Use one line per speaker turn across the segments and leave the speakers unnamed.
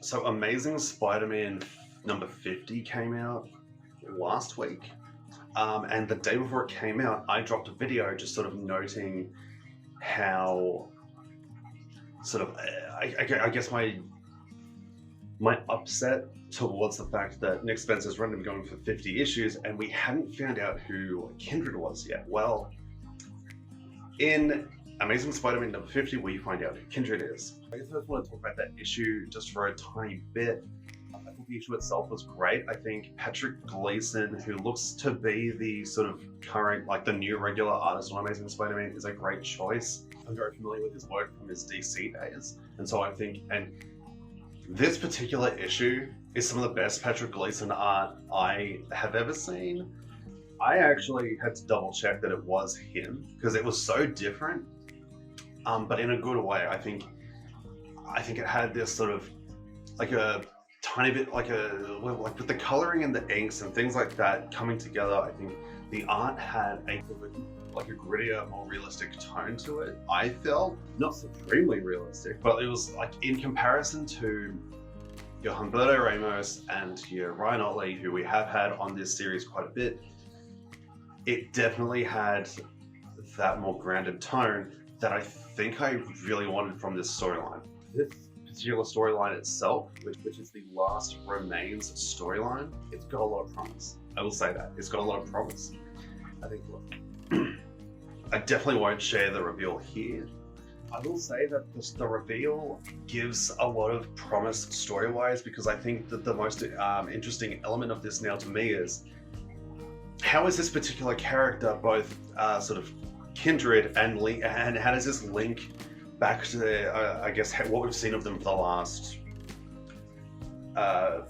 So Amazing Spider-Man number 50 came out last week. And the day before it came out, I dropped a video just sort of noting how I guess my upset towards the fact that Nick Spencer's run had been going for 50 issues and we hadn't found out who Kindred was yet. Well, in Amazing Spider-Man number 50, we find out who Kindred is. I guess I just want to talk about that issue just for a tiny bit. I think the issue itself was great. I think Patrick Gleason, who looks to be the sort of current, like the new regular artist on Amazing Spider-Man, is a great choice. I'm very familiar with his work from his DC days. And so I think, and this particular issue is some of the best Patrick Gleason art I have ever seen. I actually had to double check that it was him because it was so different. But in a good way. I think it had this sort of like a tiny bit like with the coloring and the inks and things like that coming together. I think the art had a grittier, more realistic tone to it. I felt not supremely realistic, but it was like in comparison to your Humberto Ramos and your Ryan Ottley, who we have had on this series quite a bit. It definitely had that more grounded tone that I think I really wanted from this storyline. This particular storyline itself, which is the Last Remains storyline, it's got a lot of promise. I will say that. It's got a lot of promise. I think, look, I definitely won't share the reveal here. I will say that the reveal gives a lot of promise story-wise, because I think that the most interesting element of this now to me is how is this particular character both sort of kindred and how does this link back to I guess what we've seen of them for the last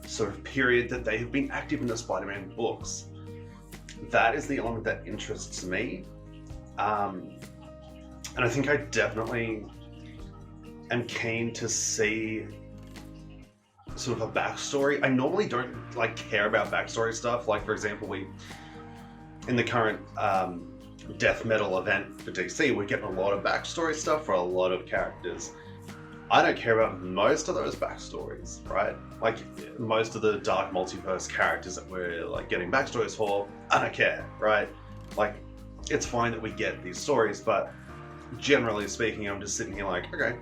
sort of period that they have been active in the Spider-Man books. That is the element that interests me, and I think I definitely am keen to see sort of a backstory. I normally don't care about backstory stuff, like for example in the current death metal event for DC, we're getting a lot of backstory stuff for a lot of characters. I don't care about most of those backstories, right? Like most of the Dark Multiverse characters that we're getting backstories for, I don't care, right? Like it's fine that we get these stories, but generally speaking, I'm just sitting here like, okay,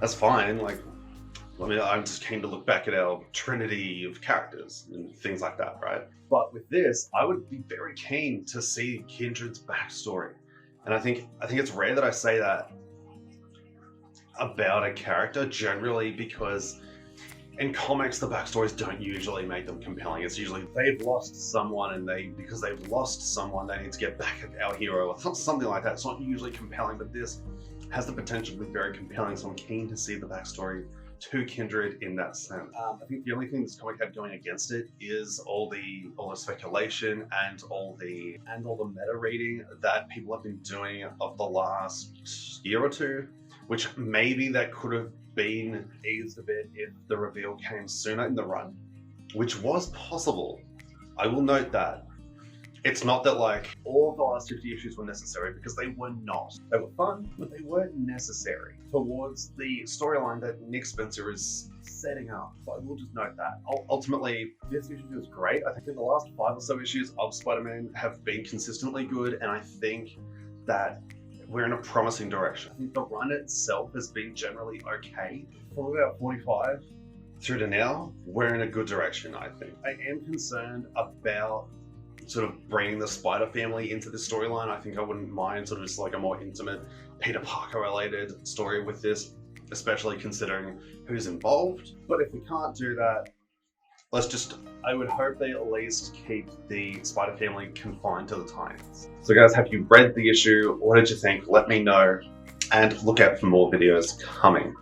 that's fine. I'm just keen to look back at our trinity of characters and things like that, right? But with this, I would be very keen to see Kindred's backstory. And I think it's rare that I say that about a character generally, because in comics, the backstories don't usually make them compelling. It's usually they've lost someone and because they've lost someone, they need to get back at our hero or something like that. It's not usually compelling, but this has the potential to be very compelling. So I'm keen to see the backstory to Kindred in that sense. I think the only thing this comic had going against it is all the speculation and all the meta reading that people have been doing of the last year or two, which maybe that could have been eased a bit if the reveal came sooner in the run, which was possible. I will note that. It's not that all of the last 50 issues were necessary, because they were not. They were fun, but they weren't necessary towards the storyline that Nick Spencer is setting up. So I will just note that. Ultimately, this issue is great. I think the last 5 or so issues of Spider-Man have been consistently good, and I think that we're in a promising direction. I think the run itself has been generally okay. From about 45 through to now, we're in a good direction, I think. I am concerned about sort of bringing the Spider family into the storyline. I think I wouldn't mind sort of just a more intimate Peter Parker related story with this, especially considering who's involved. But if we can't do that, I would hope they at least keep the Spider family confined to the times. So guys, have you read the issue? What did you think? Let me know, and look out for more videos coming.